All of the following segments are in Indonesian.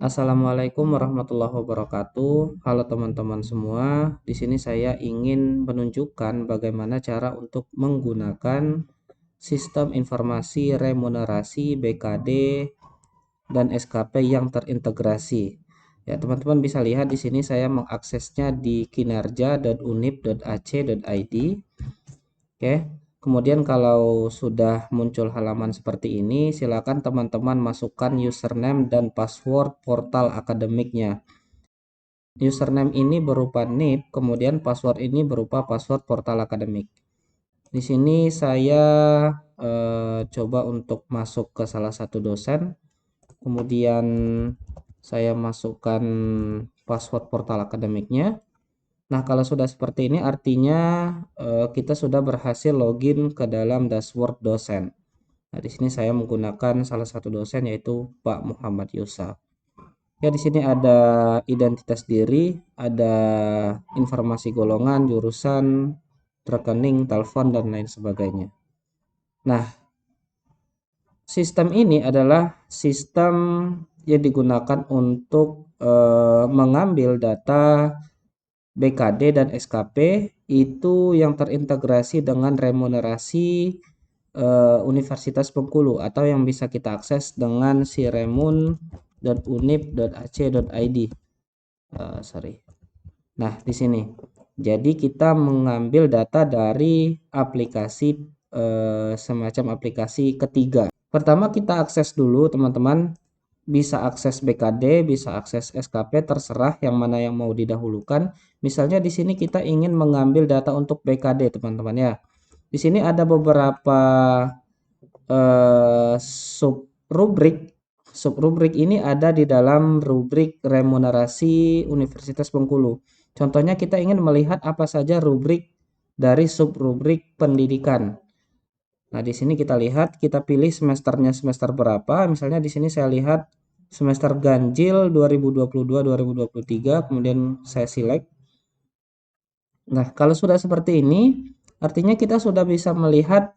Assalamualaikum warahmatullahi wabarakatuh. Halo teman-teman semua. Di sini saya ingin menunjukkan bagaimana cara untuk menggunakan sistem informasi remunerasi BKD dan SKP yang terintegrasi. Ya, teman-teman bisa lihat di sini saya mengaksesnya di kinerja.unip.ac.id. Oke. Kemudian kalau sudah muncul halaman seperti ini, silakan teman-teman masukkan username dan password portal akademiknya. Username ini berupa NIP, kemudian password ini berupa password portal akademik. Di sini saya coba untuk masuk ke salah satu dosen, kemudian saya masukkan password portal akademiknya. Nah, kalau sudah seperti ini artinya kita sudah berhasil login ke dalam dashboard dosen. Nah, di sini saya menggunakan salah satu dosen yaitu Pak Muhammad Yusa. Ya, di sini ada identitas diri, ada informasi golongan, jurusan, rekening, telepon, dan lain sebagainya. Nah, sistem ini adalah sistem yang digunakan untuk mengambil data BKD dan SKP itu yang terintegrasi dengan remunerasi Universitas Bengkulu atau yang bisa kita akses dengan siremun.unip.ac.id. Sorry. Nah, di sini. Jadi kita mengambil data dari aplikasi semacam aplikasi ketiga. Pertama kita akses dulu teman-teman. Bisa akses BKD, bisa akses SKP, terserah yang mana yang mau didahulukan. Misalnya di sini kita ingin mengambil data untuk BKD, teman-teman ya. Di sini ada beberapa subrubrik. Subrubrik ini ada di dalam rubrik remunerasi Universitas Bengkulu. Contohnya kita ingin melihat apa saja rubrik dari subrubrik pendidikan. Nah, di sini kita lihat, kita pilih semesternya semester berapa. Misalnya di sini saya lihat semester ganjil 2022-2023, kemudian saya select. Nah, kalau sudah seperti ini, artinya kita sudah bisa melihat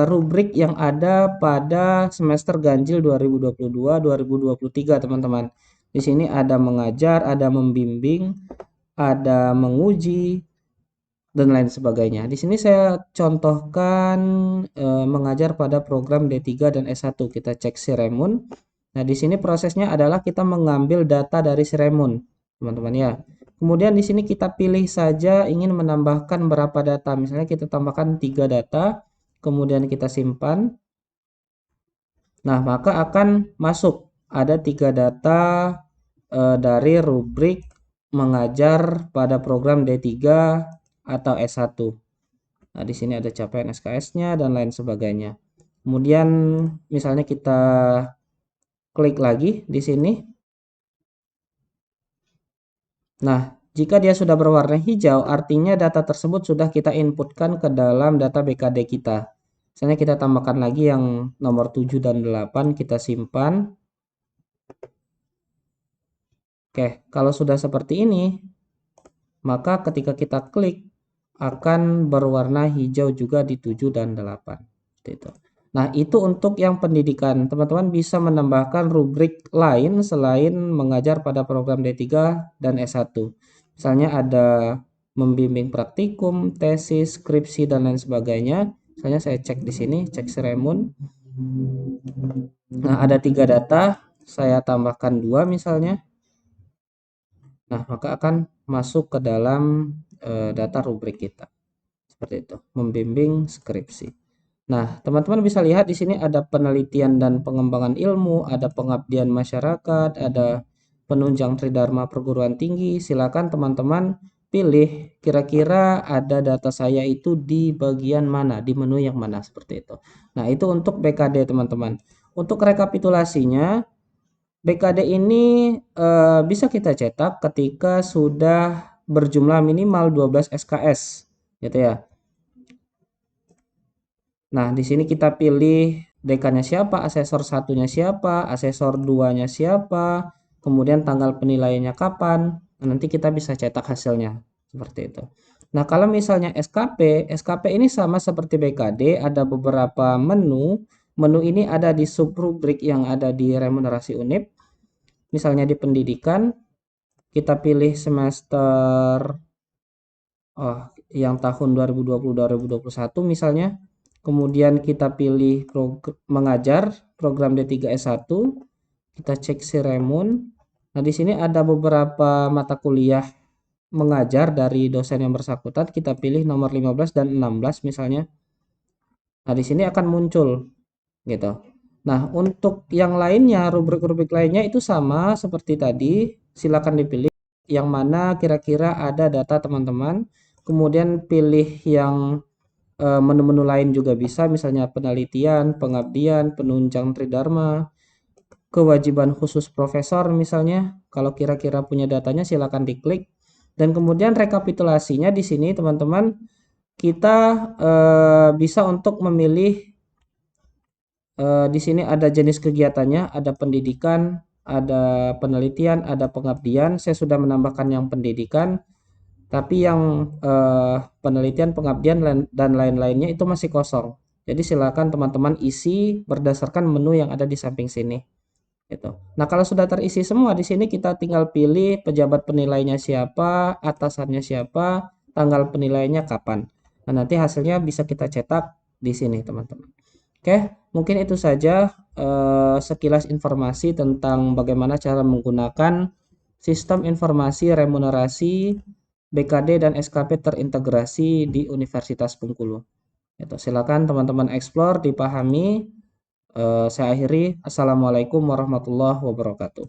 rubrik yang ada pada semester ganjil 2022-2023, teman-teman. Di sini ada mengajar, ada membimbing, ada menguji, dan lain sebagainya. Di sini saya contohkan mengajar pada program D3 dan S1. Kita cek Siremun. Nah, di sini prosesnya adalah kita mengambil data dari Siremun, teman-teman ya. Kemudian di sini kita pilih saja ingin menambahkan berapa data. Misalnya kita tambahkan 3 data, kemudian kita simpan. Nah, maka akan masuk ada 3 data dari rubrik mengajar pada program D3 atau S1. Nah, di sini ada capaian SKS-nya dan lain sebagainya. Kemudian misalnya kita klik lagi di sini. Nah, jika dia sudah berwarna hijau, artinya data tersebut sudah kita inputkan ke dalam data BKD kita. Misalnya kita tambahkan lagi yang nomor 7 dan 8, kita simpan. Oke, kalau sudah seperti ini, maka ketika kita klik, akan berwarna hijau juga di 7 dan 8. Itu. Nah, itu untuk yang pendidikan. Teman-teman bisa menambahkan rubrik lain selain mengajar pada program D3 dan S1. Misalnya ada membimbing praktikum, tesis, skripsi, dan lain sebagainya. Misalnya saya cek di sini, cek Siremun. Nah, ada 3 data, saya tambahkan 2 misalnya. Nah, maka akan masuk ke dalam data rubrik kita. Seperti itu, membimbing skripsi. Nah, teman-teman bisa lihat di sini ada penelitian dan pengembangan ilmu, ada pengabdian masyarakat, ada penunjang tridharma perguruan tinggi. Silakan teman-teman pilih kira-kira ada data saya itu di bagian mana, di menu yang mana seperti itu. Nah, itu untuk BKD teman-teman. Untuk rekapitulasinya, BKD ini bisa kita cetak ketika sudah berjumlah minimal 12 SKS, gitu ya. Nah, di sini kita pilih dekannya siapa, asesor satunya siapa, asesor duanya siapa, kemudian tanggal penilaiannya kapan. Nah, nanti kita bisa cetak hasilnya seperti itu. Nah, kalau misalnya SKP ini sama seperti BKD, ada beberapa menu. Menu ini ada di subrubrik yang ada di remunerasi Unip. Misalnya di pendidikan, kita pilih semester yang tahun 2020-2021 misalnya. Kemudian kita pilih mengajar program D3S1, kita cek Siremun. Nah, di sini ada beberapa mata kuliah mengajar dari dosen yang bersangkutan, kita pilih nomor 15 dan 16 misalnya. Nah, di sini akan muncul gitu. Nah, untuk yang lainnya, rubrik-rubrik lainnya itu sama seperti tadi. Silakan dipilih yang mana kira-kira ada data teman-teman. Kemudian pilih yang menu-menu lain juga bisa, misalnya penelitian, pengabdian, penunjang tridharma, kewajiban khusus profesor misalnya. Kalau kira-kira punya datanya silakan diklik. Dan kemudian rekapitulasinya di sini teman-teman, kita bisa untuk memilih. Di sini ada jenis kegiatannya, ada pendidikan, ada penelitian, ada pengabdian. Saya sudah menambahkan yang pendidikan, tapi yang penelitian, pengabdian dan lain-lainnya itu masih kosong. Jadi silakan teman-teman isi berdasarkan menu yang ada di samping sini. Gitu. Nah, kalau sudah terisi semua di sini kita tinggal pilih pejabat penilainya siapa, atasannya siapa, tanggal penilaiannya kapan. Nah, nanti hasilnya bisa kita cetak di sini, teman-teman. Oke, mungkin itu saja sekilas informasi tentang bagaimana cara menggunakan sistem informasi remunerasi BKD dan SKP terintegrasi di Universitas Bengkulu. Itu silakan teman-teman explore, dipahami. Saya akhiri. Assalamualaikum warahmatullahi wabarakatuh.